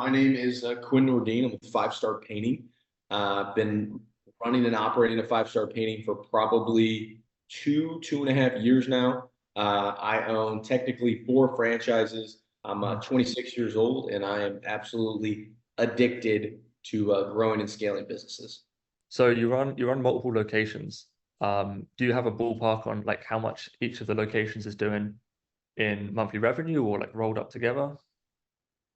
My name is Quinn. I'm with Five Star Painting. Been running and operating a Five Star Painting for probably 2.5 years now. I own technically four franchises. I'm 26 years old, and I am absolutely addicted to growing and scaling businesses. So you run multiple locations. Do you have a ballpark on like how much each of the locations is doing in monthly revenue or like rolled up together?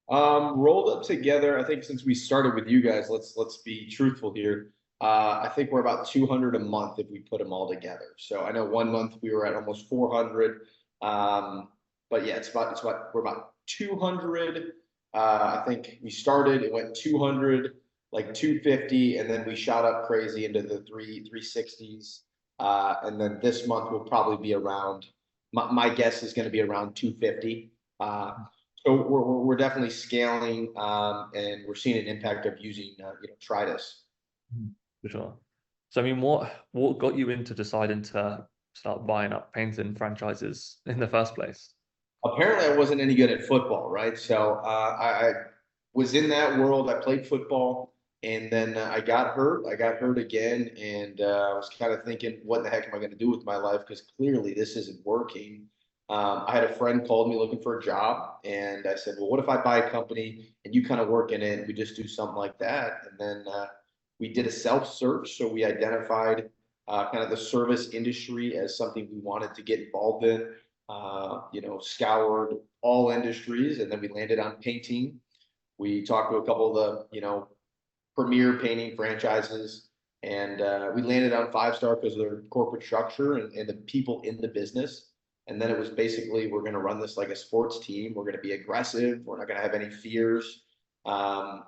Rolled up together, I think since we started with you guys, let's be truthful here. I think we're about 200 a month if we put them all together. So I know one month we were at almost 400. But yeah, it's about we're about 200. I think we started, it went 200, like 250, and then we shot up crazy into the 360s. And then this month will probably be around, my guess is going to be around 250. So we're definitely scaling, and we're seeing an impact of using Tridas. For sure. So I mean, what got you into deciding to start buying up painting franchises in the first place? Apparently, I wasn't any good at football, right? So I was in that world. I played football, and then I got hurt. I got hurt again, and I was kind of thinking, what the heck am I going to do with my life? Because clearly this isn't working. I had a friend called me looking for a job, and I said, well, what if I buy a company and you kind of work in it? We just do something like that. And then we did a self search. So we identified kind of the service industry as something we wanted to get involved in. Scoured all industries, and then we landed on painting. We talked to a couple of the premier painting franchises, and we landed on Five Star because of their corporate structure and the people in the business. And then it was basically, we're going to run this like a sports team. We're going to be aggressive. We're not going to have any fears. And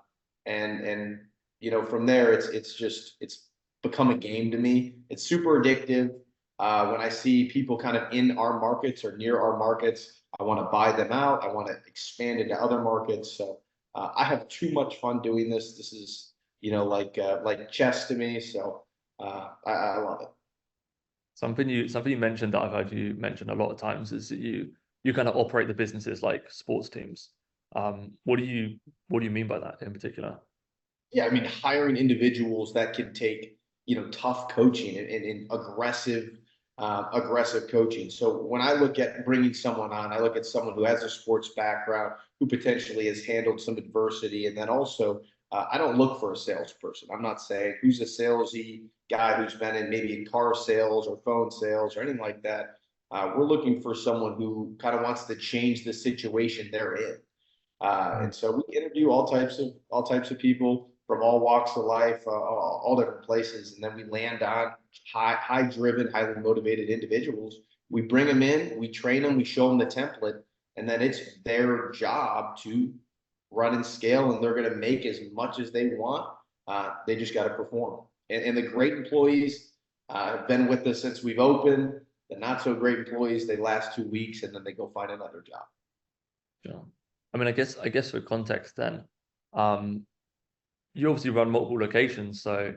from there, it's become a game to me. It's super addictive. When I see people kind of in our markets or near our markets, I want to buy them out. I want to expand into other markets. So I have too much fun doing this. This is like chess to me. So I love it. Something you mentioned that I've heard you mention a lot of times is that you kind of operate the businesses like sports teams. What do you mean by that in particular? Yeah, I mean, hiring individuals that can take, tough coaching and aggressive coaching. So when I look at bringing someone on, I look at someone who has a sports background, who potentially has handled some adversity. And then also, I don't look for a salesperson. I'm not saying who's a salesy guy who's been in maybe in car sales or phone sales or anything like that. We're looking for someone who kind of wants to change the situation they're in. And so we interview all types of people from all walks of life, all different places, and then we land on high driven, highly motivated individuals. We bring them in, we train them, we show them the template, and then it's their job to run and scale, and they're going to make as much as they want. They just got to perform. And the great employees have been with us since we've opened. The not so great employees, they last 2 weeks and then they go find another job. Sure. I mean, I guess for context then, you obviously run multiple locations, so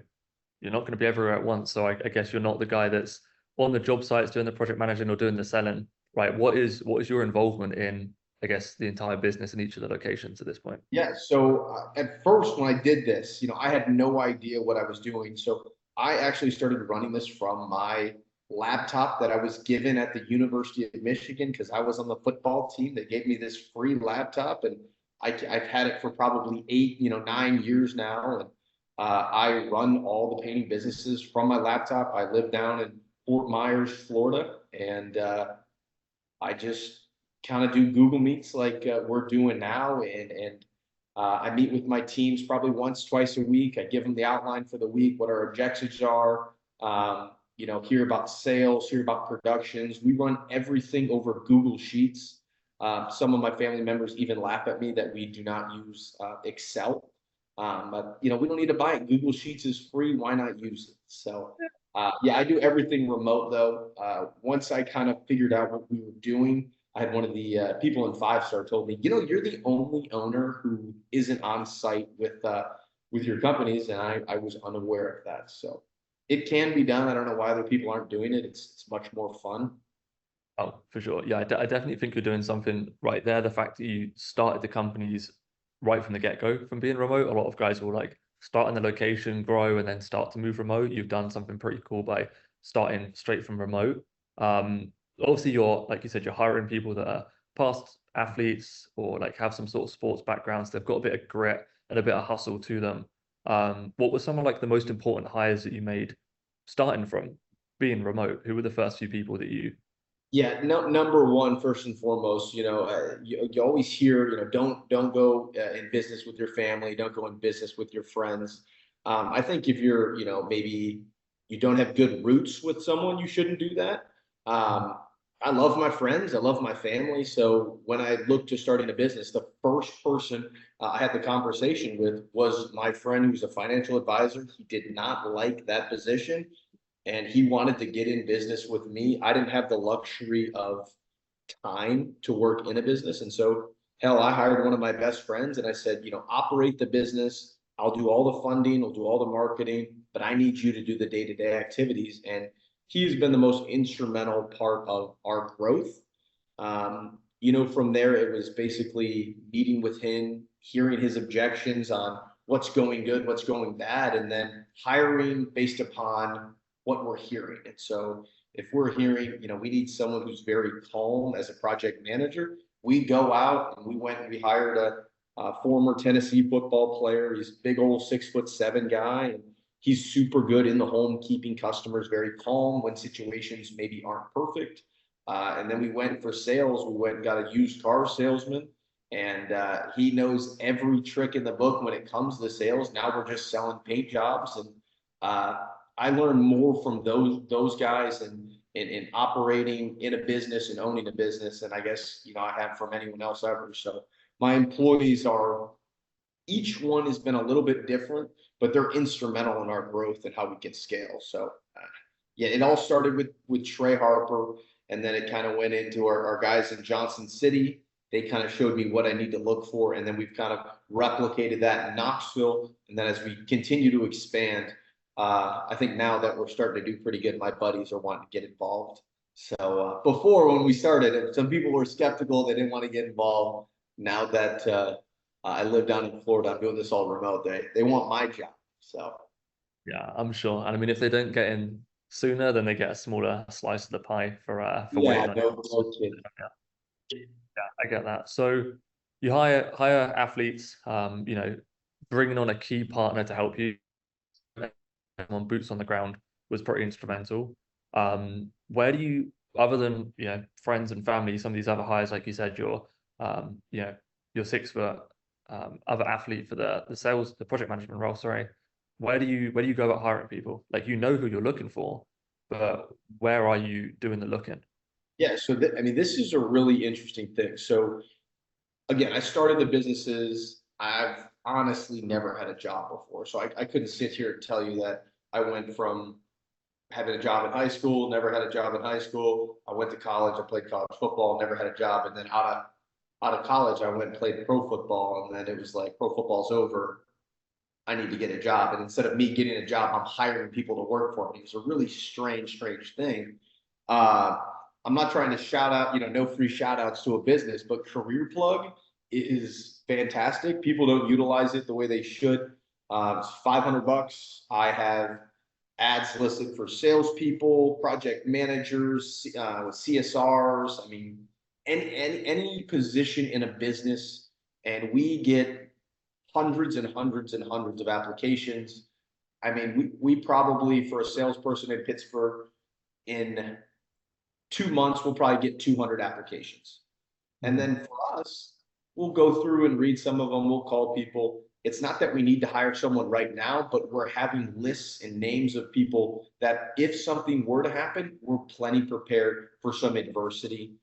you're not going to be everywhere at once. So I guess you're not the guy that's on the job sites doing the project managing or doing the selling, right? What is your involvement in, I guess, the entire business in each of the locations at this point? Yeah. So at first, when I did this, I had no idea what I was doing. So I actually started running this from my laptop that I was given at the University of Michigan because I was on the football team. They gave me this free laptop, and I've had it for probably 9 years now. And I run all the painting businesses from my laptop. I live down in Fort Myers, Florida, and I just kind of do Google Meets like we're doing now, and I meet with my teams probably once, twice a week. I give them the outline for the week, what our objectives are. Hear about sales, hear about productions. We run everything over Google Sheets. Some of my family members even laugh at me that we do not use Excel. But we don't need to buy it. Google Sheets is free. Why not use it? So yeah, I do everything remote though. Once I kind of figured out what we were doing, I had one of the people in Five Star told me, you're the only owner who isn't on site with your companies, and I was unaware of that. So it can be done. I don't know why other people aren't doing it. It's much more fun. Oh, for sure. Yeah, I definitely think you're doing something right there. The fact that you started the companies right from the get-go from being remote. A lot of guys will like start in the location, grow, and then start to move remote. You've done something pretty cool by starting straight from remote. Obviously you're, like you said, you're hiring people that are past athletes or like have some sort of sports backgrounds. They've got a bit of grit and a bit of hustle to them. What were some of like the most important hires that you made starting from being remote? Who were the first few people that you? Yeah, no, number one, first and foremost, you always hear, don't go in business with your family, don't go in business with your friends. I think if you're, maybe you don't have good roots with someone, you shouldn't do that. Um, I love my friends, I love my family. So when I looked to starting a business, the first person I had the conversation with was my friend who's a financial advisor. He did not like that position and he wanted to get in business with me. I didn't have the luxury of time to work in a business. And so, hell, I hired one of my best friends and I said, operate the business. I'll do all the funding, I'll do all the marketing, but I need you to do the day-to-day activities. And he's been the most instrumental part of our growth. From there, it was basically meeting with him, hearing his objections on what's going good, what's going bad, and then hiring based upon what we're hearing. And so if we're hearing, we need someone who's very calm as a project manager, we go out and we went and we hired a former Tennessee football player. He's a big old 6'7" guy, and he's super good in the home, keeping customers very calm when situations maybe aren't perfect. And then we went for sales. We went and got a used car salesman, and he knows every trick in the book when it comes to sales. Now we're just selling paint jobs, and I learned more from those guys and in operating in a business and owning a business, and I guess I have from anyone else ever. So my employees are each one has been a little bit different, but they're instrumental in our growth and how we can scale. So yeah, it all started with Trey Harper, and then it kind of went into our guys in Johnson City. They kind of showed me what I need to look for, and then we've kind of replicated that in Knoxville. And then as we continue to expand, I think now that we're starting to do pretty good, my buddies are wanting to get involved. So before, when we started, some people were skeptical; they didn't want to get involved. Now that I live down in Florida, I'm doing this all remote. They want my job. So Yeah, I'm sure. And I mean, if they don't get in sooner, then they get a smaller slice of the pie for yeah, waiting on no kidding. you. Yeah, I get that. So you hire athletes, bringing on a key partner to help you on boots on the ground was pretty instrumental. Where do you, other than friends and family, some of these other hires, like you said, your 6 foot other athlete for the project management role, sorry. Where do you go about hiring people? Like who you're looking for, but where are you doing the looking? Yeah, so this is a really interesting thing. So again, I started the businesses. I've honestly never had a job before. So I couldn't sit here and tell you that I went from having a job in high school, never had a job in high school. I went to college, I played college football, never had a job. And then out of college, I went and played pro football. And then it was like, pro football's over. I need to get a job. And instead of me getting a job, I'm hiring people to work for me. It's a really strange thing. Uh, I'm not trying to shout out, no free shout outs to a business, but Career Plug is fantastic. People don't utilize it the way they should. It's $500. I have ads listed for salespeople, project managers, with CSRs. I mean, any position in a business, and we get hundreds and hundreds and hundreds of applications. I mean, we probably, for a salesperson in Pittsburgh, in 2 months, we'll probably get 200 applications. And then for us, we'll go through and read some of them. We'll call people. It's not that we need to hire someone right now, but we're having lists and names of people that if something were to happen, we're plenty prepared for some adversity.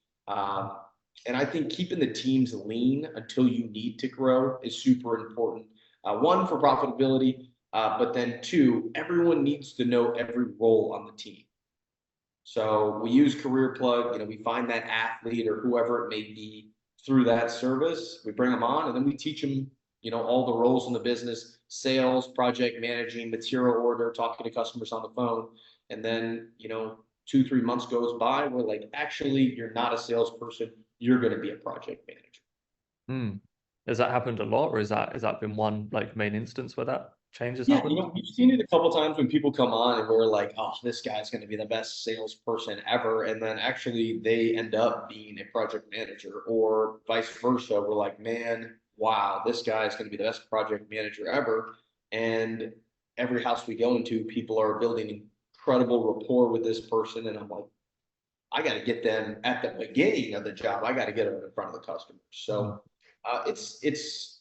And I think keeping the teams lean until you need to grow is super important. One, for profitability, but then two, everyone needs to know every role on the team. So we use Career Plug, we find that athlete or whoever it may be through that service. We bring them on and then we teach them, all the roles in the business: sales, project managing, material order, talking to customers on the phone. And then, 2-3 months goes by, we're like, actually, you're not a salesperson. You're going to be a project manager. Has that happened a lot, or has that been one like main instance where that change has Yeah, happened? we've seen it a couple times when people come on and we're like, oh, this guy's going to be the best salesperson ever. And then actually they end up being a project manager or vice versa. We're like, man, wow, this guy's going to be the best project manager ever. And every house we go into, people are building incredible rapport with this person. And I'm like, I got to get them at the beginning of the job. I got to get them in front of the customer. Mhm. So it's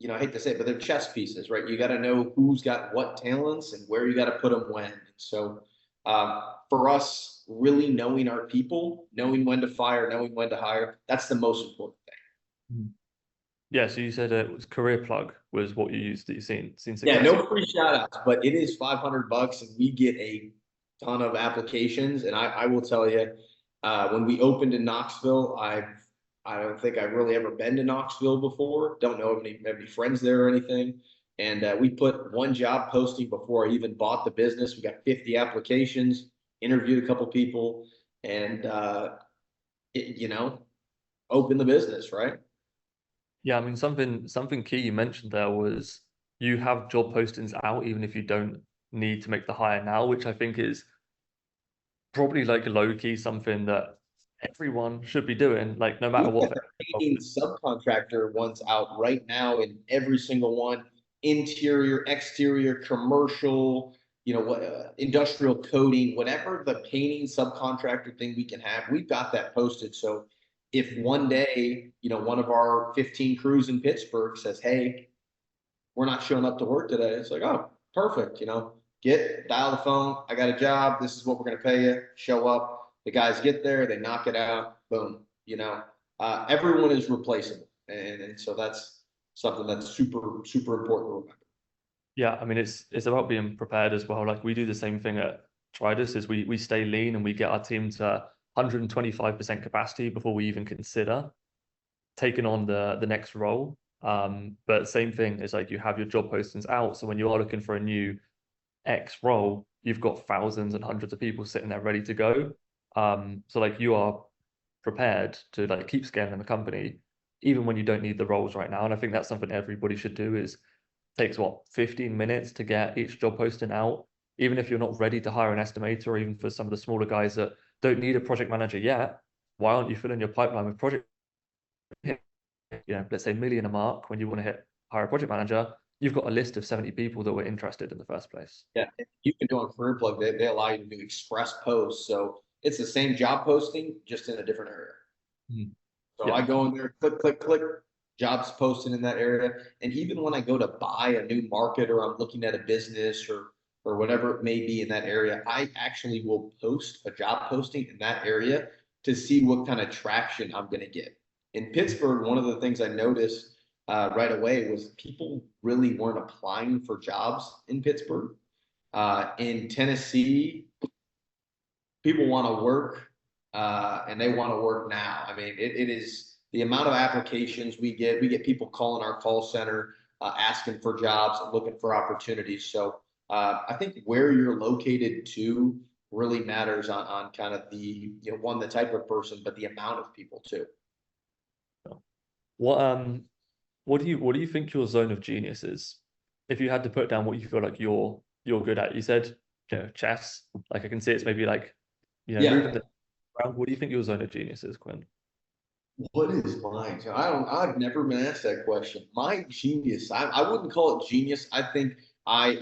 I hate to say it, but they're chess pieces, right? You got to know who's got what talents and where you got to put them when. So for us, really knowing our people, knowing when to fire, knowing when to hire, that's the most important thing. Mhm. Yeah, so you said it was Career Plug was what you used that you've seen Yeah, success. no free shout outs, but it is $500 and we get a ton of applications. And I will tell you, when we opened in Knoxville, I don't think I've really ever been to Knoxville before. Don't know any friends there or anything. And we put one job posting before I even bought the business. We got 50 applications, interviewed a couple people, and opened the business, right? Yeah, I mean something key you mentioned there was you have job postings out even if you don't need to make the hire now, which I think is probably like low key something that everyone should be doing, like no matter We've what got phase of painting subcontractor ones out right now in every single one, interior, exterior, commercial, what industrial coating, whatever the painting subcontractor thing we can have, we've got that posted. So if one day, one of our 15 crews in Pittsburgh says, hey, we're not showing up to work today, it's like, oh, perfect, dial the phone, I got a job, this is what we're going to pay you, show up, the guys get there, they knock it out, boom, everyone is replaceable. And so that's something that's super, super important to remember. Yeah, I mean it's about being prepared as well. Like we do the same thing at Tridas is we stay lean and we get our team to 125% capacity before we even consider taking on the next role. But same thing is like you have your job postings out. So when you are looking for a new X role, you've got thousands and hundreds of people sitting there ready to go. So like you are prepared to like keep scaling the company even when you don't need the roles right now. And I think that's something everybody should do is takes what 15 minutes to get each job posting out. Even if you're not ready to hire an estimator, or even for some of the smaller guys that don't need a project manager yet, why aren't you filling your pipeline with project, let's say million a mark when you want to hire a project manager, you've got a list of 70 people that were interested in the first place. Yeah, you can do on Career Plug, they allow you to do express posts. So it's the same job posting, just in a different area. Mhm. So I Yeah. go in there, click, click, click, jobs posted in that area. And even when I go to buy a new market or I'm looking at a business or whatever it may be in that area, I actually will post a job posting in that area to see what kind of traction I'm going to get. In Pittsburgh, one of the things I noticed right away was people really weren't applying for jobs in Pittsburgh. In Tennessee, people want to work and they want to work now. I mean, it is the amount of applications we get. We get people calling our call center, asking for jobs and looking for opportunities. So I think where you're located too really matters on kind of the type of person, but the amount of people too. What what do you think your zone of genius is? If you had to put down what you feel like you're good at, you said, chess. Like I can see it's maybe like, moving Yeah. the around. What do you think your zone of genius is, Quinn? What is mine? So I've never been asked that question. My genius, I wouldn't call it genius. I think I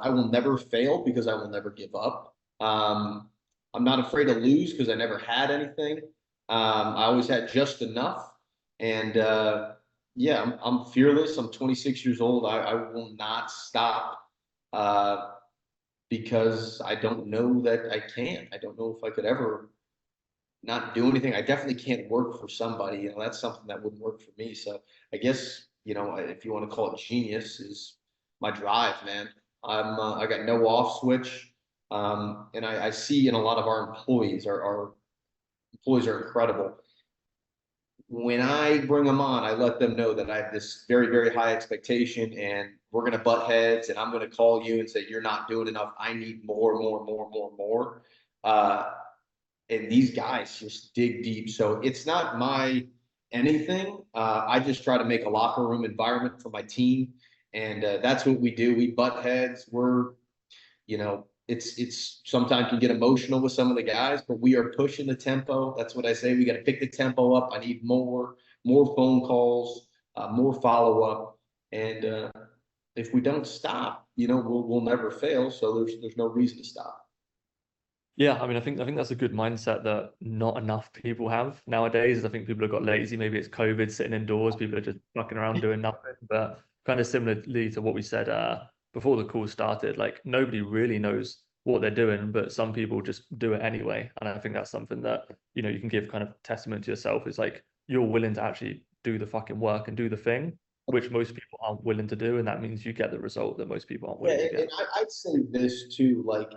will never fail because I will never give up. I'm not afraid to lose because I never had anything. I always had just enough. And yeah, I'm fearless. I'm 26 years old. I will not stop uh, because I don't know that I can. I don't know if I could ever not do anything. I definitely can't work for somebody. That's something that wouldn't work for me. So I guess, if you want to call it genius, is my drive, man. I got no off switch. And I see in a lot of our employees, our employees are incredible. When I bring them on, I let them know that I have this very, very high expectation and we're going to butt heads and I'm going to call you and say, you're not doing enough. I need more, more, more, more, more. Uh, and these guys just dig deep. So it's not my anything. I just try to make a locker room environment for my team. And that's what we do. We butt heads. We're, it's sometimes can get emotional with some of the guys, but we are pushing the tempo. That's what I say. We got to pick the tempo up. I need more phone calls, more follow up. And if we don't stop, we'll never fail. So there's no reason to stop. Yeah, I mean, I think that's a good mindset that not enough people have nowadays. I think people have got lazy. Maybe it's COVID, sitting indoors. People are just fucking around doing nothing. But kind of similarly to what we said before the call started, like nobody really knows what they're doing, but some people just do it anyway. And I think that's something that you can give kind of testament to yourself. Is like you're willing to actually do the fucking work and do the thing, which most people aren't willing to do, and that means you get the result that most people aren't Yeah, willing to and get. I'd say this too, like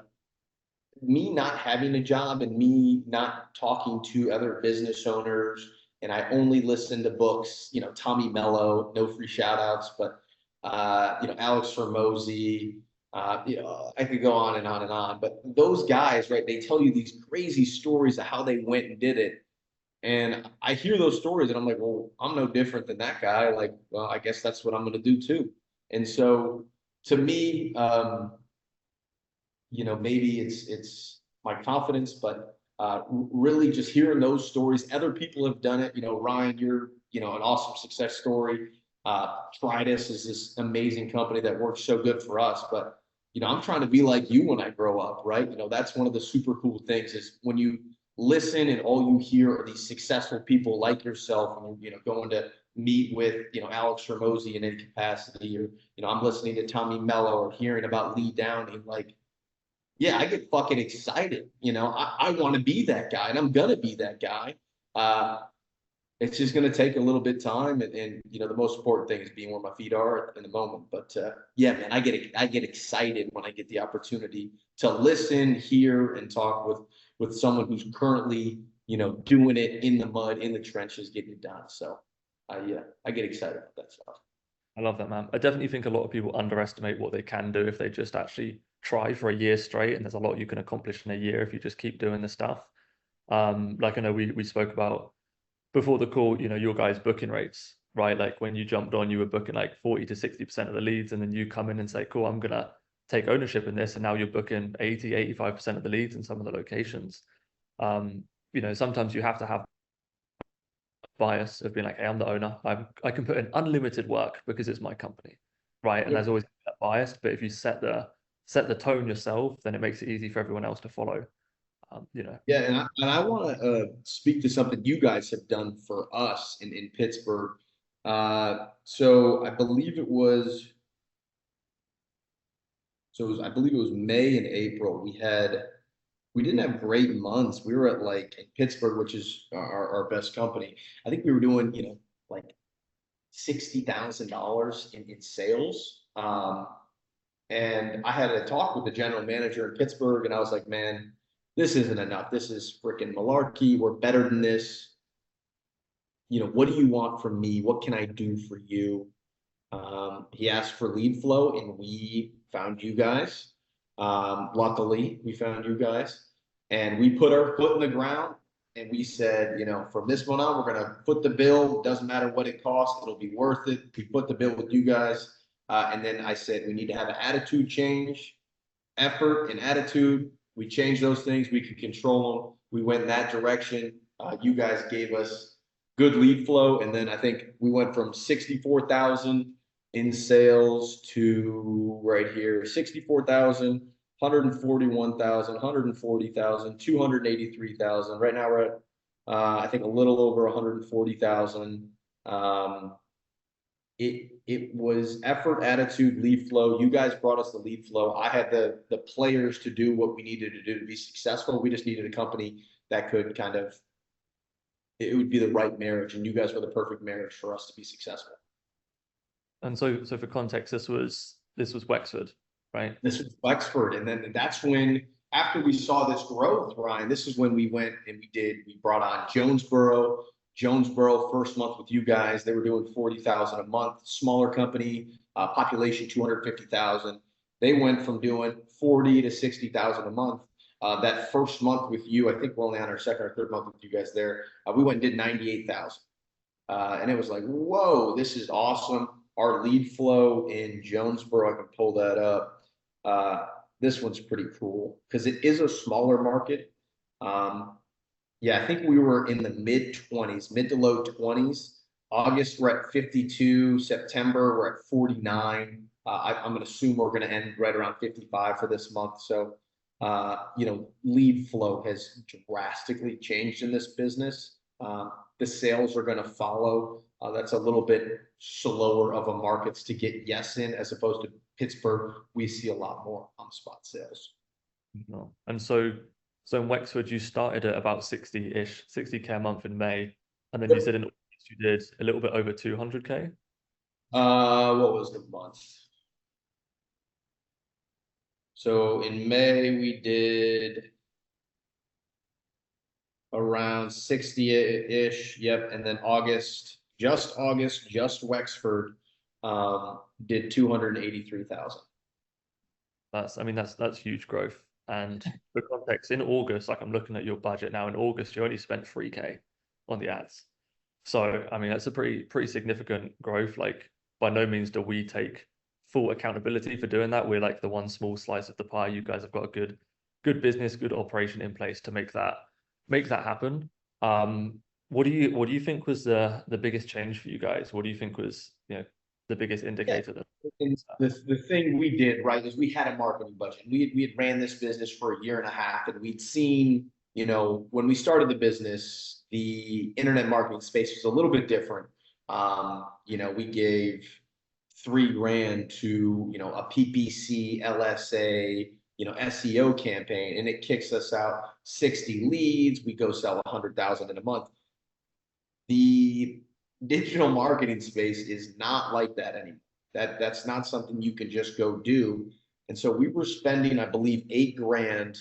me not having a job and me not talking to other business owners, and I only listen to books, Tommy Mello, no free shout outs, but Alex Hormozy, I could go on and on and on. But those guys, right, they tell you these crazy stories of how they went and did it. And I hear those stories and I'm like, well, I'm no different than that guy. Like, well, I guess that's what I'm gonna do too. And so to me, maybe it's my confidence, but really just hearing those stories. Other people have done it. Ryan, you're an awesome success story. Tridas is this amazing company that works so good for us, but I'm trying to be like you when I grow up, right? That's one of the super cool things is when you listen and all you hear are these successful people like yourself, and going to meet with Alex Hormozy in any capacity, or I'm listening to Tommy Mello or hearing about Lee Downing, like yeah, I get fucking excited. I want to be that guy and I'm going to be that guy. Uh, it's just going to take a little bit of time. And, the most important thing is being where my feet are in the moment. But yeah, man, I get excited when I get the opportunity to listen, hear, and talk with someone who's currently, doing it in the mud, in the trenches, getting it done. So I get excited about that stuff. I love that, man. I definitely think a lot of people underestimate what they can do if they just actually try for a year straight. And there's a lot you can accomplish in a year if you just keep doing the stuff. Like I know we spoke about before the call, your guys' booking rates, right? Like when you jumped on, you were booking like 40 to 60% of the leads, and then you come in and say, cool, I'm gonna take ownership in this, and now you're booking 80, 85% of the leads in some of the locations. Sometimes you have to have bias of being like, hey, I'm the owner. I can put in unlimited work because it's my company, right? And Yeah. there's always that bias. But if you set the tone yourself, then it makes it easy for everyone else to follow. Yeah, and I want to speak to something you guys have done for us in Pittsburgh. So I believe it was I believe it was May and April. We didn't have great months. We were at like in Pittsburgh, which is our best company. I think we were doing like $60,000 in sales. And I had a talk with the general manager in Pittsburgh, and I was like, man, this isn't enough. This is freaking malarkey. We're better than this. What do you want from me? What can I do for you? He asked for lead flow, and we found you guys. Luckily, we found you guys, and we put our foot in the ground, and we said, from this one on, we're gonna foot the bill. Doesn't matter what it costs; it'll be worth it. We put the bill with you guys, and then I said we need to have an attitude change, effort, and attitude. We changed those things. We could control them. We went in that direction. You guys gave us good lead flow, and then I think we went from 64,000 in sales to right here 64,000, 141,000, 140,000, 283,000. Right now we're at I think a little over 140,000. It was effort, attitude, lead flow. You guys brought us the lead flow. I had the players to do what we needed to do to be successful. We just needed a company that could kind of it would be the right marriage, and you guys were the perfect marriage for us to be successful. And so for context, this was Wexford, right? This was Wexford, and then that's when after we saw this growth, Ryan, this is when we went and we brought on Jonesboro. Jonesboro first month with you guys, they were doing 40,000 a month, smaller company, population 250,000. They went from doing 40 to 60,000 a month. That first month with you, I think we're only on our second or third month with you guys there. We went and did 98,000. And it was like, whoa, this is awesome. Our lead flow in Jonesboro, I can pull that up. This one's pretty cool because it is a smaller market. Um, yeah, I think we were in the mid 20s, mid to low 20s. August, we're at 52. September, we're at 49. I'm going to assume we're going to end right around 55 for this month. So, lead flow has drastically changed in this business. The sales are going to follow. That's a little bit slower of a markets to get yes in as opposed to Pittsburgh. We see a lot more on spot sales. No. And so in Wexford, you started at about 60-ish, 60K a month in May. And then you said in August you did a little bit over 200K. What was the month? So in May, we did around 60-ish. Yep. And then August, just Wexford, did 283,000. I mean, that's huge growth. And for context, in August, like I'm looking at your budget now, in August, you only spent 3K on the ads. So, I mean, that's a pretty significant growth. Like, by no means do we take full accountability for doing that. We're like the one small slice of the pie. You guys have got a good business, good operation in place to make that happen. Um, what do you think was the biggest change for you guys? What do you think was, the biggest Yeah. indicator that And the thing we did, right, is we had a marketing budget. We had ran this business for a year and a half, and we'd seen, when we started the business, the internet marketing space was a little bit different. We gave 3 grand to, a PPC, LSA, SEO campaign, and it kicks us out 60 leads. We go sell 100,000 in a month. The digital marketing space is not like that anymore. That's not something you can just go do. And so we were spending, I believe, 8 grand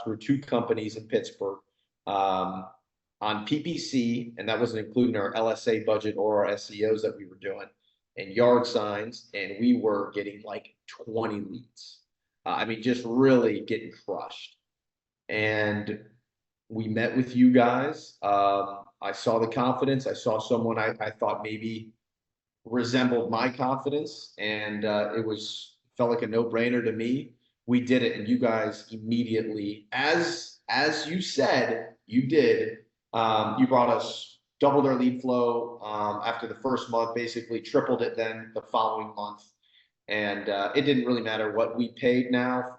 through 2 companies in Pittsburgh on PPC, and that wasn't including our LSA budget or our SEOs that we were doing, and yard signs, and we were getting like 20 leads. I mean, just really getting crushed. And we met with you guys. I saw the confidence. I saw someone I thought maybe resembled my confidence, and felt like a no-brainer to me. We did it, and you guys immediately, as you said, you did. You brought us doubled our lead flow after the first month, basically tripled it then the following month, and it didn't really matter what we paid now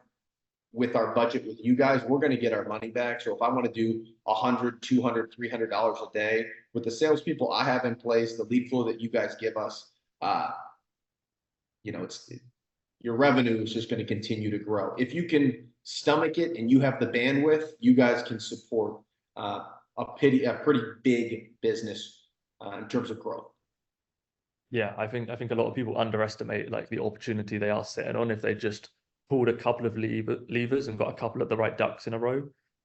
with our budget with you guys. We're going to get our money back. So if I want to do 100, 200, $300 a day with the salespeople I have in place, the lead flow that you guys give us, your revenue is just going to continue to grow. If you can stomach it and you have the bandwidth, you guys can support a pretty big business in terms of growth. Yeah, I think a lot of people underestimate like the opportunity they are sitting on if they just pulled a couple of levers and got a couple of the right ducks in a row.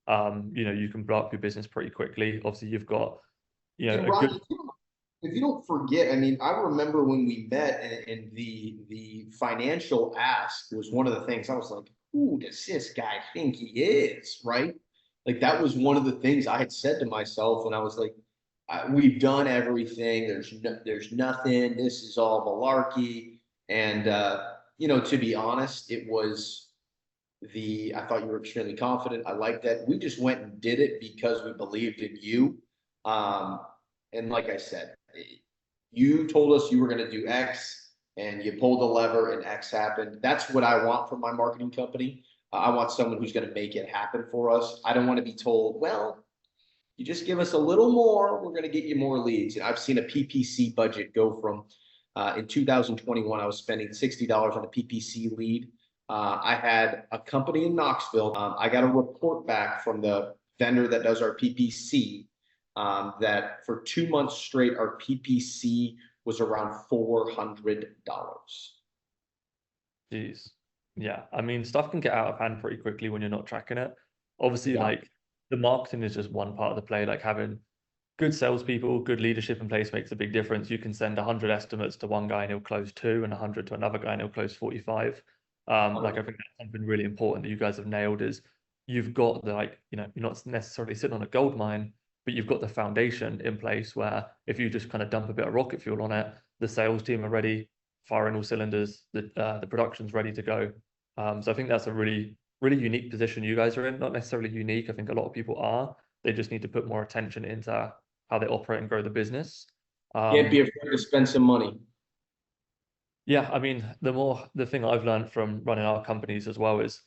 You can blow up your business pretty quickly. Obviously, you've got, And a good. Ron, if you don't forget, I mean, I remember when we met, and the financial ask was one of the things I was like, who does this guy think he is, right? Like that was one of the things I had said to myself, and I was like, we've done everything. There's nothing. This is all malarkey. And to be honest, it was I thought you were extremely confident. I like that. We just went and did it because we believed in you. And like I said, you told us you were going to do X, and you pulled the lever and X happened. That's what I want from my marketing company. I want someone who's going to make it happen for us. I don't want to be told, well, you just give us a little more, we're going to get you more leads. I've seen a PPC budget go from, in 2021, I was spending $60 on a PPC lead. I had a company in Knoxville. I got a report back from the vendor that does our PPC that for 2 months straight, our PPC was around $400. Jeez. Yeah, I mean, stuff can get out of hand pretty quickly when you're not tracking it. Obviously, Yeah. like the marketing is just one part of the play. Like having good salespeople, good leadership in place makes a big difference. You can send 100 estimates to one guy and he'll close 2, and 100 to another guy and he'll close 45. Like I think that's something really important that you guys have nailed is you've got you're not necessarily sitting on a gold mine, but you've got the foundation in place where if you just kind of dump a bit of rocket fuel on it, the sales team are ready, firing all cylinders, the production's ready to go. So I think that's a really, really unique position you guys are in. Not necessarily unique. I think a lot of people are. They just need to put more attention into how they operate and grow the business. Can't be Um, afraid to spend some money. yeah, I mean, the thing I've learned from running our companies as well is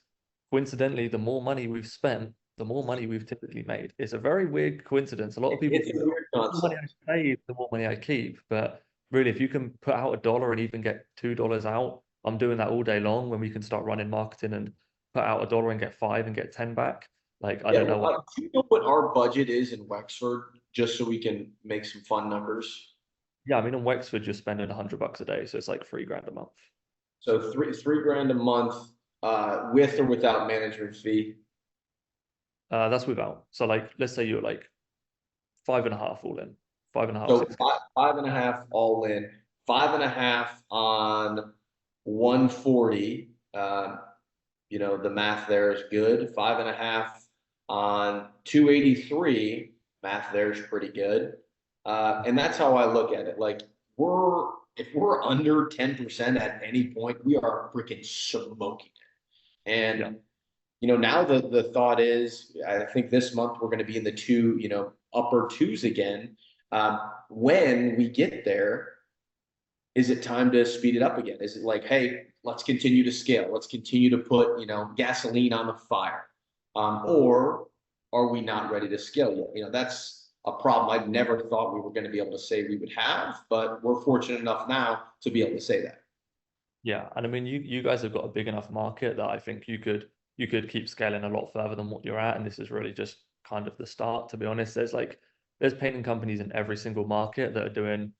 coincidentally, the more money we've spent, the more money we've typically made. It's a very weird coincidence. A lot of people It's think a weird the more money concept. I save, the more money I keep. But really, if you can put out $1 and even get $2 out, I'm doing that all day long when we can start running marketing and put out $1 and get 5 and get 10 back. Like, I Yeah, don't know what. do you know what our budget is in Wexford, just so we can make some fun numbers? Yeah, I mean, in Wexford, you're spending $100 a day, so it's like 3 grand a month. So three grand a month, with or without management fee. That's without. So like, let's say you're like 5.5 all in, 5.5, So 6. five and a half all in, five and a half on 140. The math there is good. Five and a half on 283. Math there is pretty good. And that's how I look at it. Like if we're under 10% at any point, we are freaking smoking it. Yeah. And now the thought is, I think this month we're going to be in the two, upper twos again. When we get there, is it time to speed it up again? Is it like, hey, let's continue to scale. Let's continue to put, gasoline on the fire. Or are we not ready to scale yet? That's a problem I never thought we were going to be able to say we would have, but we're fortunate enough now to be able to say that. Yeah, and I mean, you guys have got a big enough market that I think you could keep scaling a lot further than what you're at, and this is really just kind of the start, to be honest. There's painting companies in every single market that are doing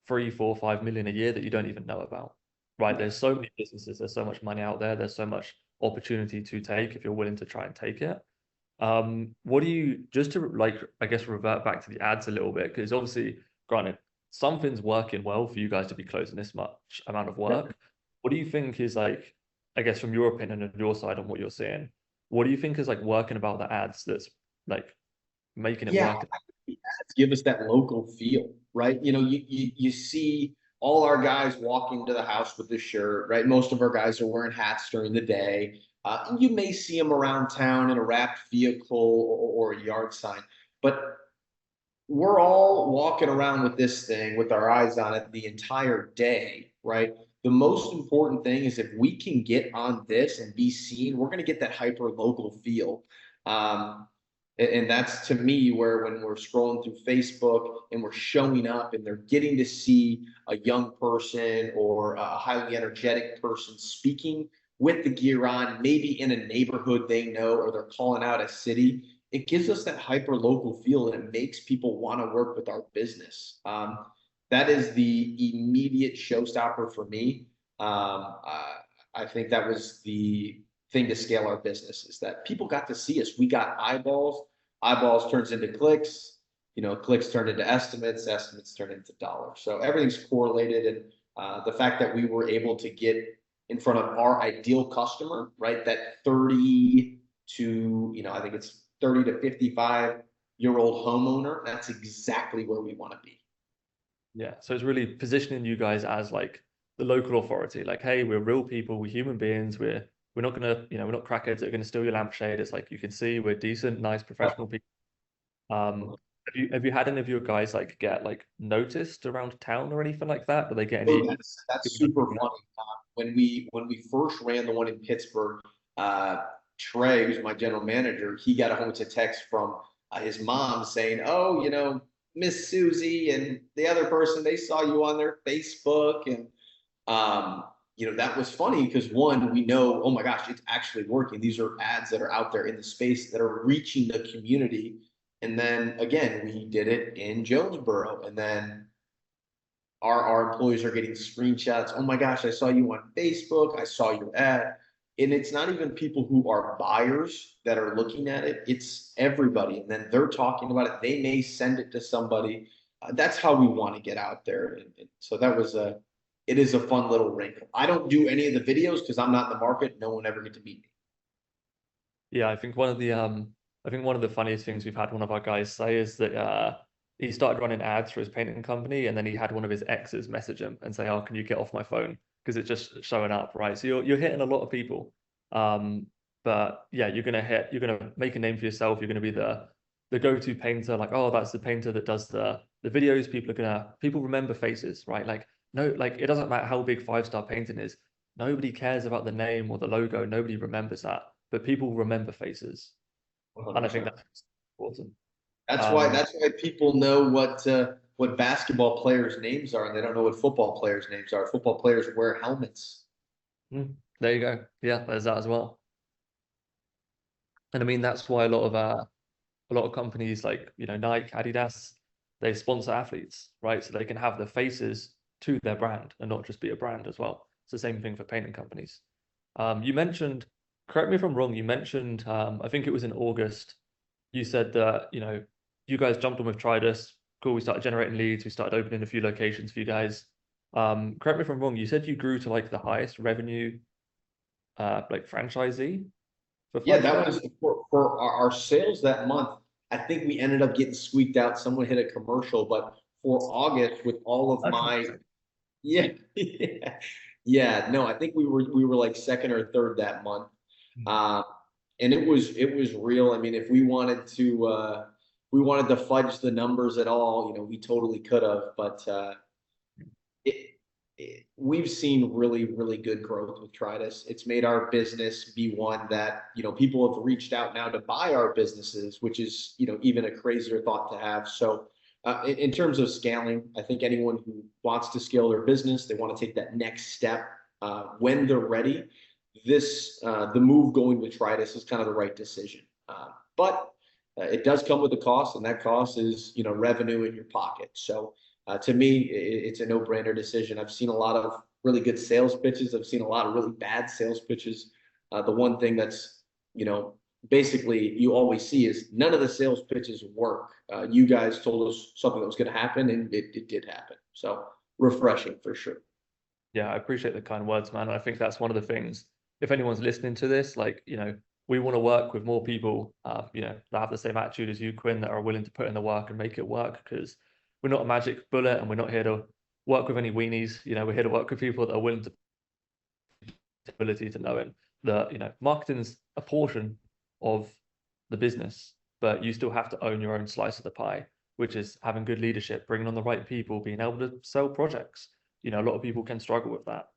3, 4, 5 million a year that you don't even know about, right? There's so many businesses, there's so much money out there, there's so much opportunity to take if you're willing to try and take it. What do you just to like, I guess, revert back to the ads a little bit, because obviously, granted, something's working well for you guys to be closing this much amount of work. What do you think is like, I guess, from your opinion and your side on what you're seeing, what do you think is like working about the ads that's like making it Yeah, work? give us that local feel, right? You see all our guys walking to the house with the shirt, right? Most of our guys are wearing hats during the day. You may see them around town in a wrapped vehicle or a yard sign, but we're all walking around with this thing with our eyes on it the entire day, right? The most important thing is if we can get on this and be seen, we're going to get that hyper local feel. And that's to me where when we're scrolling through Facebook and we're showing up and they're getting to see a young person or a highly energetic person speaking with the gear on, maybe in a neighborhood they know, or they're calling out a city, it gives us that hyper local feel and it makes people want to work with our business. That is the immediate showstopper for me. I think that was the thing to scale our business is that people got to see us. We got eyeballs. Eyeballs turns into clicks. Clicks turn into estimates. Estimates turn into dollars. So everything's correlated. And the fact that we were able to get in front of our ideal customer, right? That 30 to, I think it's 30 to 55-year-old homeowner. That's exactly where we want to be. Yeah, so it's really positioning you guys as like the local authority. Like, hey, we're real people, we're human beings, we're not gonna, we're not crackheads that are gonna steal your lampshade. It's like you can see we're decent, nice, professional people. Have you had any of your guys like get like noticed around town or anything like that? Do they get So any? that's super funny. When we first ran the one in Pittsburgh, Trey, who's my general manager, he got a home to text from his mom saying, "Oh, Miss Susie and the other person, they saw you on their Facebook." And that was funny because one, we know, oh my gosh, it's actually working. These are ads that are out there in the space that are reaching the community. And then again, we did it in Jonesboro, and then our employees are getting screenshots. Oh my gosh, I saw you on Facebook. I saw your ad. And it's not even people who are buyers that are looking at it. It's everybody. And then they're talking about it. They may send it to somebody. That's how we want to get out there. And so it is a fun little wrinkle. I don't do any of the videos because I'm not in the market. No one ever get to meet me. Yeah, I think one of the I think one of the funniest things we've had one of our guys say is that he started running ads for his painting company, and then he had one of his exes message him and say, "Oh, can you get off my phone?" Because it's just showing up, right? So you're hitting a lot of people. But yeah, you're gonna make a name for yourself. You're gonna be the go-to painter. Like, oh, that's the painter that does the videos. People remember faces, right? Like, no, like it doesn't matter how big 5-star painting is. Nobody cares about the name or the logo. Nobody remembers that, but people remember faces, and I think 100%. that's important. That's why Um, that's why people know what basketball players' names are, and they don't know what football players' names are. Football players wear helmets. there you go. Yeah, there's that as well. And I mean, that's why a lot of companies like, Nike, Adidas, they sponsor athletes, right? So they can have the faces to their brand and not just be a brand as well. It's the same thing for painting companies. You mentioned, correct me if I'm wrong, you mentioned, I think it was in August, you said that, you guys jumped on with Tridas. Cool, we started generating leads, we started opening a few locations for you guys. Correct me if I'm wrong, you said you grew to like the highest revenue like franchisee for Yeah, five that star. was for our sales that month. I think we ended up getting squeaked out. Someone hit a commercial, but for August, with all of That's my, amazing. yeah, yeah, yeah, no, I think we were like second or third that month. Uh, and it was real. I mean, if we wanted to fudge the numbers at all, we totally could have, but it, we've seen really, really good growth with Tridas. It's made our business be one that, people have reached out now to buy our businesses, which is, even a crazier thought to have. So, in terms of scaling, I think anyone who wants to scale their business, they want to take that next step when they're ready. The move going with Tridas is kind of the right decision. But it does come with a cost, and that cost is, revenue in your pocket. So, to me, it's a no-brainer decision. I've seen a lot of really good sales pitches. I've seen a lot of really bad sales pitches. The one thing that's, basically you always see is none of the sales pitches work. You guys told us something that was going to happen, and it did happen. So refreshing for sure. Yeah, I appreciate the kind words, man. And I think that's one of the things. If anyone's listening to this, like, we want to work with more people, that have the same attitude as you, Quinn, that are willing to put in the work and make it work. Because we're not a magic bullet, and we're not here to work with any weenies. We're here to work with people that are willing to ability to knowing that marketing's a portion of the business, but you still have to own your own slice of the pie, which is having good leadership, bringing on the right people, being able to sell projects. A lot of people can struggle with that.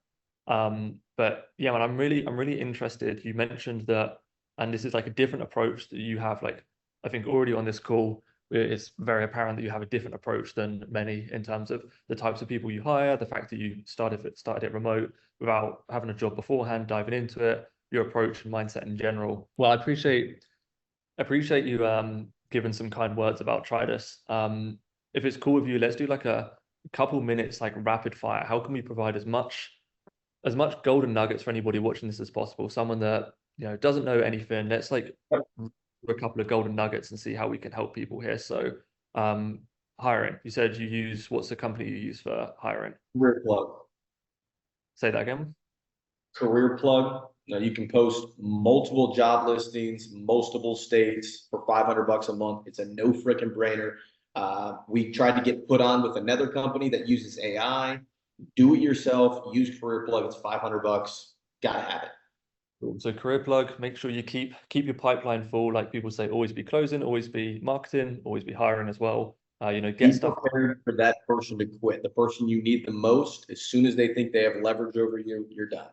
But yeah, man, I'm really interested. You mentioned that, and this is like a different approach that you have. Like, I think already on this call, it's very apparent that you have a different approach than many in terms of the types of people you hire, the fact that you started it remote without having a job beforehand, diving into it, your approach and mindset in general. Well, I appreciate you giving some kind words about Tridas. If it's cool with you, let's do like a couple minutes like rapid fire. How can we provide as much golden nuggets for anybody watching this as possible? Someone that doesn't know anything. Let's like a couple of golden nuggets and see how we can help people here. So, um, hiring. You said what's the company you use for hiring? Career plug. Say that again. Career plug. Now you can post multiple job listings, multiple states for $500 a month. It's a no freaking brainer. We tried to get put on with another company that uses AI. Do it yourself. Use Career Plug. It's $500. Gotta have it. Cool. So career plug, make sure you keep your pipeline full. Like people say, always be closing, always be marketing, always be hiring as well. Get Be stuff. prepared for that person to quit. The person you need the most, as soon as they think they have leverage over you, you're done.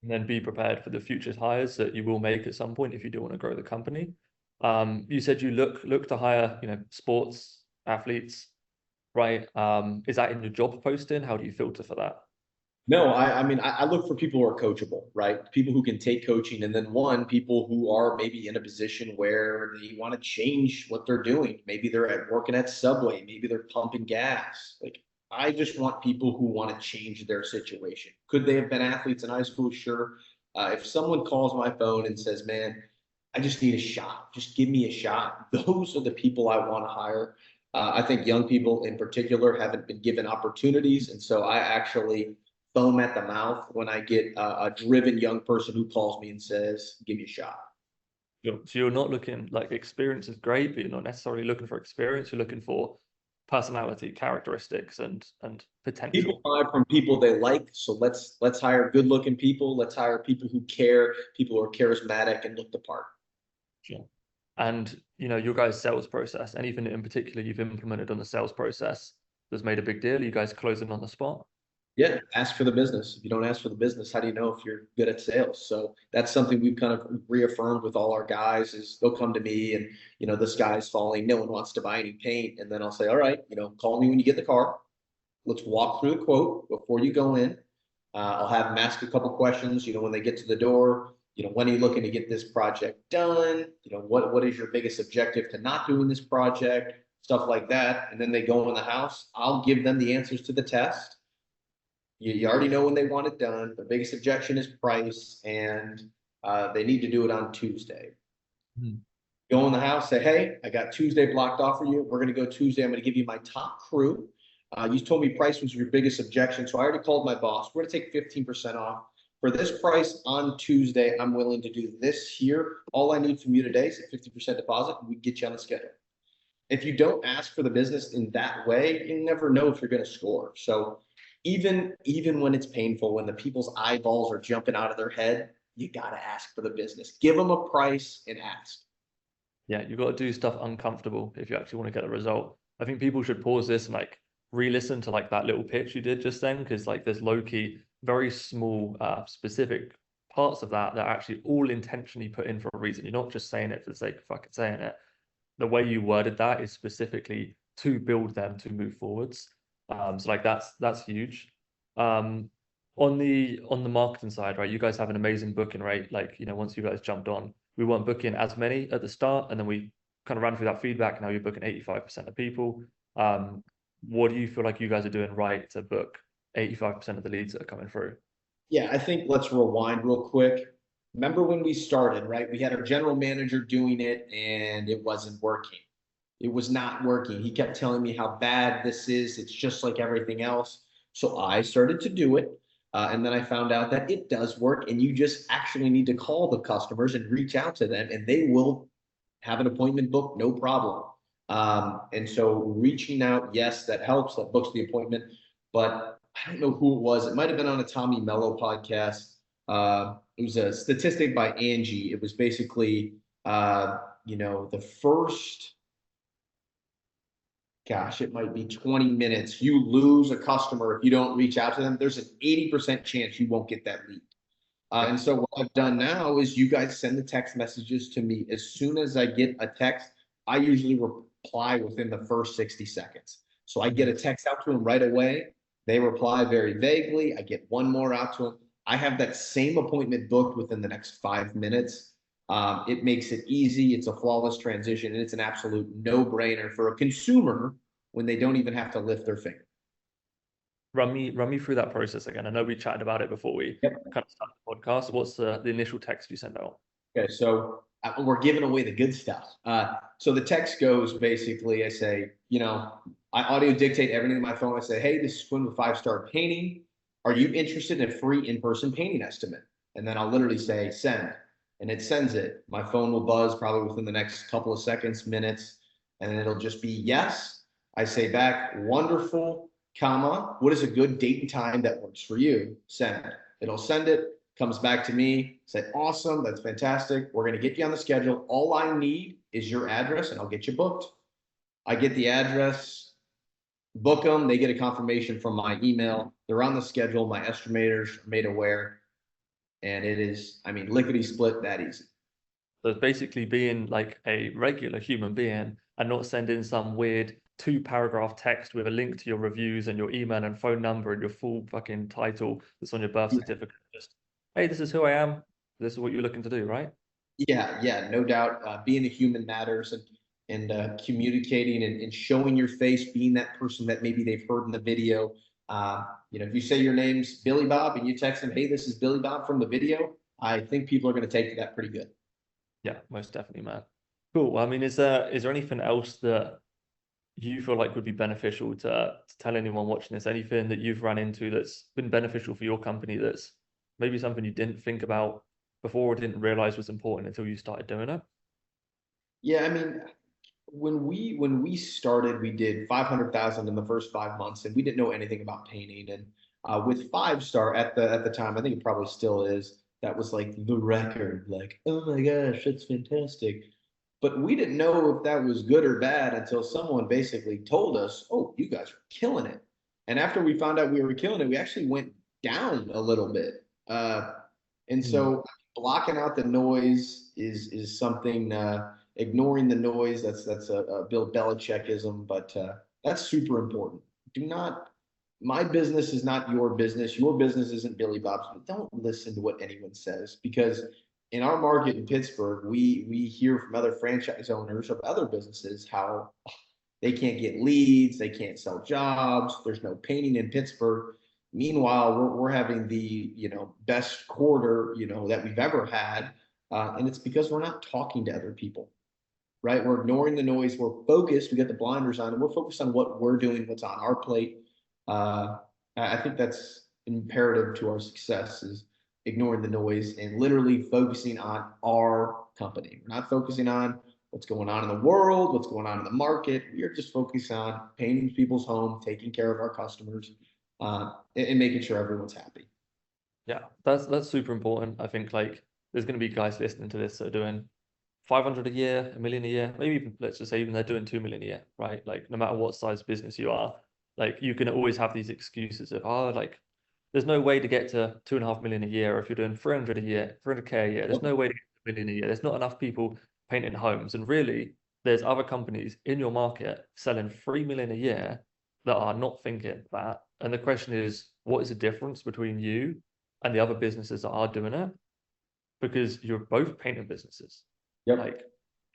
And then be prepared for the future hires that you will make at some point if you do want to grow the company. You said you look to hire, sports athletes, right? Is that in your job posting? How do you filter for that? No, I mean, I look for people who are coachable, right? People who can take coaching, and then people who are maybe in a position where they want to change what they're doing. Maybe they're working at Subway, maybe they're pumping gas. Like, I just want people who want to change their situation. Could they have been athletes in high school? Sure. If someone calls my phone and says, "Man, I just need a shot. Just give me a shot," those are the people I want to hire. I think young people in particular haven't been given opportunities, and so I actually foam at the mouth when I get a driven young person who calls me and says, "Give me a shot." So you're not looking like experience is great, but you're not necessarily looking for experience. You're looking for personality, characteristics, and People potential. buy from people they like, so let's hire good looking people. Let's hire people who care, people who are charismatic and look the part. Sure. And your guys' sales process, anything in particular you've implemented on the sales process that's made a big deal? Are you guys closing on the spot? Yeah, ask for the business. If you don't ask for the business, how do you know if you're good at sales? So that's something we've kind of reaffirmed with all our guys is they'll come to me and, the sky's falling. No one wants to buy any paint. And then I'll say, all right, call me when you get the car. Let's walk through the quote before you go in. I'll have them ask a couple questions, when they get to the door, when are you looking to get this project done? What is your biggest objective to not doing this project? Stuff like that. And then they go in the house. I'll give them the answers to the test. You already know when they want it done. The biggest objection is price, and they need to do it on Tuesday. Hmm. Go in the house, say, hey, I got Tuesday blocked off for you. We're going to go Tuesday. I'm going to give you my top crew. You told me price was your biggest objection, so I already called my boss. We're going to take 15% off. For this price on Tuesday, I'm willing to do this here. All I need from you today is a 50% deposit, and we get you on the schedule. If you don't ask for the business in that way, you never know if you're going to score. So even when it's painful, when the people's eyeballs are jumping out of their head, you got to ask for the business. Give them a price and ask. Yeah, you've got to do stuff uncomfortable if you actually want to get a result. I think people should pause this and like re-listen to like that little pitch you did just then, because like there's low-key, very small, specific parts of that that are actually all intentionally put in for a reason. You're not just saying it for the sake of fucking saying it. The way you worded that is specifically to build them to move forwards. So like that's huge. On the marketing side, right? You guys have an amazing booking rate. Like, once you guys jumped on, we weren't booking as many at the start, and then we kind of ran through that feedback. Now you're booking 85% of people. What do you feel like you guys are doing right to book 85% of the leads that are coming through? Yeah, I think let's rewind real quick. Remember when we started, right? We had our general manager doing it and it wasn't working. It was not working. He kept telling me how bad this is. It's just like everything else. So I started to do it. And then I found out that it does work. And you just actually need to call the customers and reach out to them, and they will have an appointment booked, no problem. And so reaching out, yes, that helps. That books the appointment. But I don't know who it was. It might have been on a Tommy Mello podcast. It was a statistic by Angie. It was basically, the first, gosh, it might be 20 minutes. You lose a customer if you don't reach out to them. There's an 80% chance you won't get that lead. And so what I've done now is you guys send the text messages to me. As soon as I get a text, I usually reply within the first 60 seconds. So I get a text out to them right away. They reply very vaguely. I get one more out to them. I have that same appointment booked within the next 5 minutes. It makes it easy. It's a flawless transition, and it's an absolute no-brainer for a consumer when they don't even have to lift their finger. Run me through that process again. I know we chatted about it before we Yep. kind of started the podcast. What's the initial text you send out? Okay, so we're giving away the good stuff. So the text goes basically, I say, I audio dictate everything to my phone. I say, hey, this is Quinn with 5 Star Painting. Are you interested in a free in-person painting estimate? And then I'll literally say, send. And it sends it. My phone will buzz probably within the next couple of seconds, minutes, and then it'll just be yes. I say back, wonderful, comma, what is a good date and time that works for you? Send. It'll send it, comes back to me, say, awesome, that's fantastic. We're going to get you on the schedule. All I need is your address and I'll get you booked. I get the address, book them. They get a confirmation from my email. They're on the schedule. My estimators are made aware. And it is, lickety split that easy. So it's basically being like a regular human being and not sending some weird 2-paragraph text with a link to your reviews and your email and phone number and your full fucking title that's on your birth certificate. Just, hey, this is who I am. This is what you're looking to do, right? Yeah, no doubt. Being a human matters, and communicating and showing your face, being that person that maybe they've heard in the video. If you say your name's Billy Bob and you text them, hey, this is Billy Bob from the video, I think people are going to take that pretty good. Yeah, most definitely, man. Cool. Well, is there anything else that you feel like would be beneficial to tell anyone watching this? Anything that you've run into that's been beneficial for your company that's maybe something you didn't think about before or didn't realize was important until you started doing it? Yeah, I mean, when we started, we did 500,000 in the first 5 months, and we didn't know anything about painting. And with 5 star at the time, I think it probably still is. That was like the record. Like, oh my gosh, that's fantastic. But we didn't know if that was good or bad until someone basically told us, "Oh, you guys are killing it." And after we found out we were killing it, we actually went down a little bit. And Hmm. so blocking out the noise is something. Ignoring the noise. That's a Bill Belichickism, but that's super important. Do not. My business is not your business. Your business isn't Billy Bob's. But don't listen to what anyone says, because in our market in Pittsburgh, we hear from other franchise owners of other businesses how they can't get leads, they can't sell jobs, there's no painting in Pittsburgh. Meanwhile, we're having the best quarter that we've ever had, and it's because we're not talking to other people, right? We're ignoring the noise. We're focused. We got the blinders on, and we're focused on what we're doing, what's on our plate. Uh, I think that's imperative to our success is ignoring the noise and literally focusing on our company. We're not focusing on what's going on in the world, what's going on in the market. We are just focused on painting people's home, taking care of our customers, and making sure everyone's happy. Yeah, that's super important. I think like there's going to be guys listening to this that are doing 500 a year, a million a year, maybe even, let's just say even they're doing 2 million a year, right? Like no matter what size business you are, like you can always have these excuses of, oh, like there's no way to get to 2.5 million a year. Or if you're doing 300 a year, 300K a year, there's no way to get to a million a year. There's not enough people painting homes. And really, there's other companies in your market selling 3 million a year that are not thinking that. And the question is, what is the difference between you and the other businesses that are doing it? Because you're both painting businesses. Yep. Like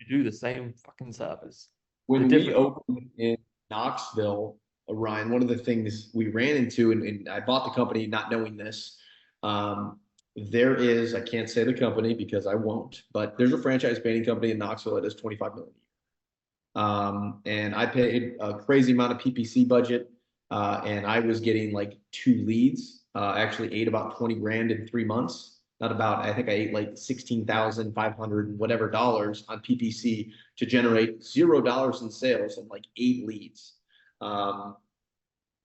you do the same fucking service. The When we difference, opened in Knoxville, Ryan, one of the things we ran into, and I bought the company not knowing this. There is, I can't say the company because I won't, but there's a franchise painting company in Knoxville that does 25 million. And I paid a crazy amount of PPC budget, and I was getting like 2 leads. Actually ate about 20 grand in 3 months. Not about, I think I ate like 16,500 and whatever dollars on PPC to generate $0 in sales and like 8 leads. Um,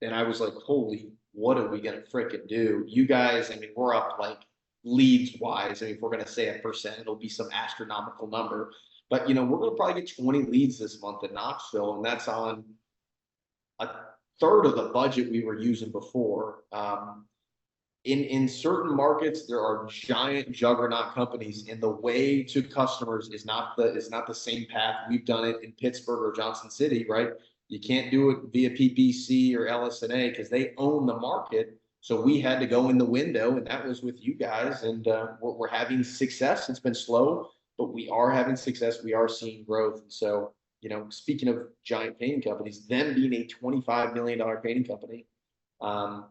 and I was like, holy, what are we gonna fricking do? You guys, I mean, we're up like leads wise. I mean, if we're gonna say a percent, it'll be some astronomical number. But we're gonna probably get 20 leads this month in Knoxville, and that's on a third of the budget we were using before. In certain markets, there are giant juggernaut companies, and the way to customers is not the same path we've done it in Pittsburgh or Johnson City, right? You can't do it via PPC or LSNA because they own the market. So we had to go in the window, and that was with you guys. And we're having success. It's been slow, but we are having success. We are seeing growth. And so, speaking of giant painting companies, them being a $25 million painting company, um,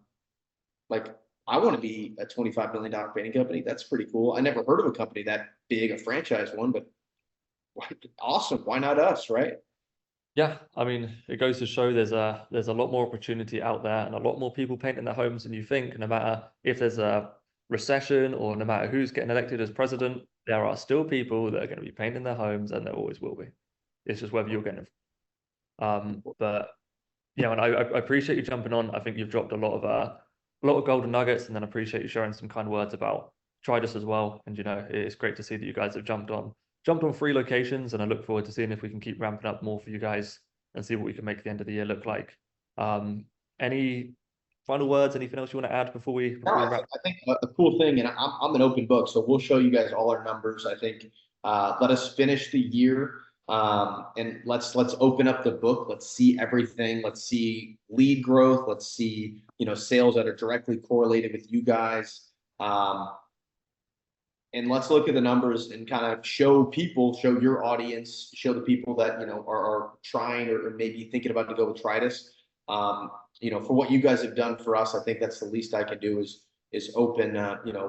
like I want to be a $25 million painting company. That's pretty cool. I never heard of a company that big, a franchise one, but awesome. Why not us, right? yeah, I mean, it goes to show there's a lot more opportunity out there and a lot more people painting their homes than you think. No matter if there's a recession or no matter who's getting elected as president, there are still people that are going to be painting their homes, and there always will be. It's just whether you're going to. But yeah, and I appreciate you jumping on. I think you've dropped a lot of golden nuggets, and then appreciate you sharing some kind words about Tridas as well. And it's great to see that you guys have jumped on 3 locations, and I look forward to seeing if we can keep ramping up more for you guys and see what we can make the end of the year look like. Any final words? Anything else you want to add before we No, before we wrap? I think a cool thing, and I'm an open book, so we'll show you guys all our numbers. I think let us finish the year, and let's open up the book. Let's see everything. Let's see lead growth. Let's see sales that are directly correlated with you guys. And let's look at the numbers and kind of show your audience, show the people that are trying or maybe thinking about to go with Tridas. For what you guys have done for us, I think that's the least I can do is open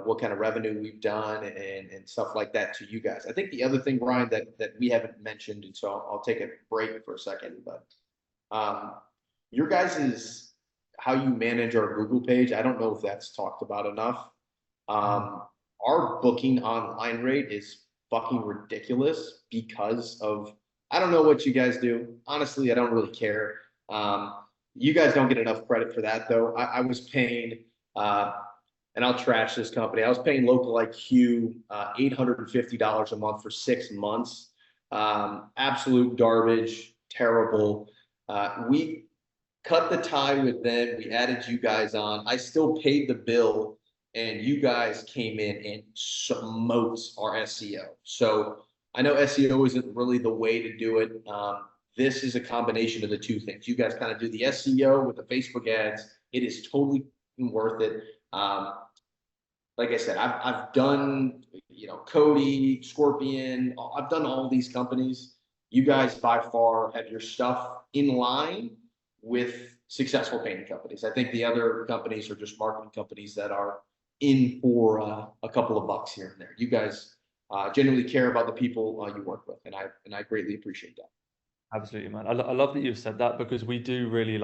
what kind of revenue we've done and stuff like that to you guys. I think the other thing, Brian, that we haven't mentioned, and so I'll take a break for a second, but your guys is how you manage our Google page. I don't know if that's talked about enough. Um, our booking online rate is fucking ridiculous because of, I don't know what you guys do. Honestly, I don't really care. You guys don't get enough credit for that though. I was paying, and I'll trash this company. I was paying Local IQ $850 a month for 6 months. Absolute garbage, terrible. We cut the tie with them. We added you guys on. I still paid the bill, and you guys came in and smoked our SEO. So I know SEO isn't really the way to do it. This is a combination of the two things. You guys kind of do the SEO with the Facebook ads. It is totally worth it. Like I said, I've done, Cody, Scorpion. I've done all these companies. You guys by far have your stuff in line with successful painting companies. I think the other companies are just marketing companies that are in for a couple of bucks here and there. You guys genuinely care about the people you work with, and I greatly appreciate that. Absolutely, man. I love that you've said that, because we do really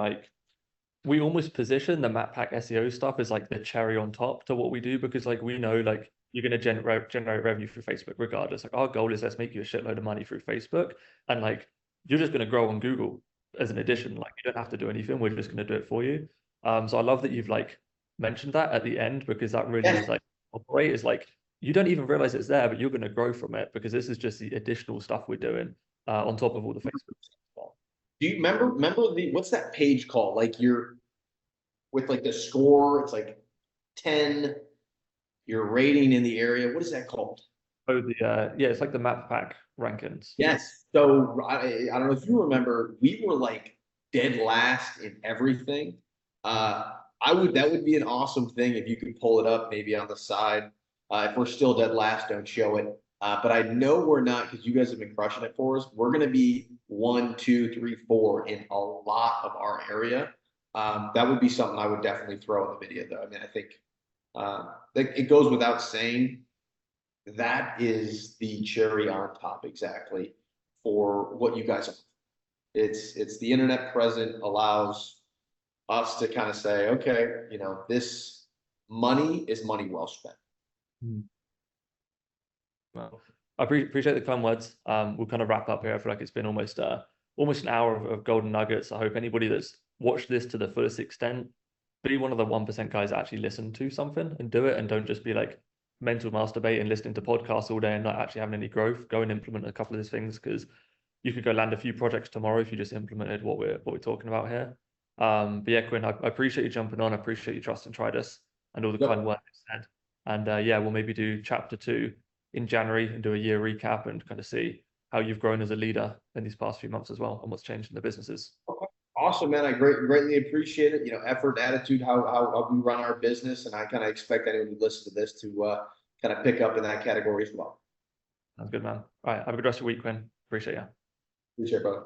we almost position the Map Pack SEO stuff as like the cherry on top to what we do, because like we know like you're going to generate revenue through Facebook regardless. Like our goal is let's make you a shitload of money through Facebook, and like you're just going to grow on Google as an addition. Like you don't have to do anything. We're just going to do it for you. So I love that you've like mentioned that at the end, because that really is like operate is like you don't even realize it's there, but you're going to grow from it, because this is just the additional stuff we're doing on top of all the Facebook stuff. Do you remember what's that page called? Like you're with like the score, it's like 10, your rating in the area. What is that called? Oh, yeah, it's like the Map Pack rankings. Yes. So I don't know if you remember, we were like dead last in everything. That would be an awesome thing if you could pull it up maybe on the side. If we're still dead last, don't show it. But I know we're not, because you guys have been crushing it for us. We're going to be 1, 2, 3, 4 in a lot of our area. That would be something I would definitely throw in the video, though. I mean, I think it goes without saying that is the cherry on top exactly for what you guys are. It's the internet present allows us to kind of say, okay, this money is money well spent. Well, I appreciate the kind words. We'll kind of wrap up here. I feel like it's been almost an hour of golden nuggets. I hope anybody that's watched this to the fullest extent, be one of the 1% guys that actually listen to something and do it, and don't just be like mental masturbating, listening to podcasts all day and not actually having any growth. Go and implement a couple of these things, because you could go land a few projects tomorrow if you just implemented what we're talking about here. But yeah, Quinn, I appreciate you jumping on. I appreciate you trusting Tridas and all the kind words you said. And yeah, we'll maybe do chapter 2 in January and do a year recap and kind of see how you've grown as a leader in these past few months as well, and what's changed in the businesses. Okay. Awesome, man. I greatly appreciate it. Effort, attitude, how we run our business, and I kind of expect anyone who listens to this to kind of pick up in that category as well. Sounds good, man. All right, have a good rest of your week, Quinn. Appreciate you. Appreciate it, brother.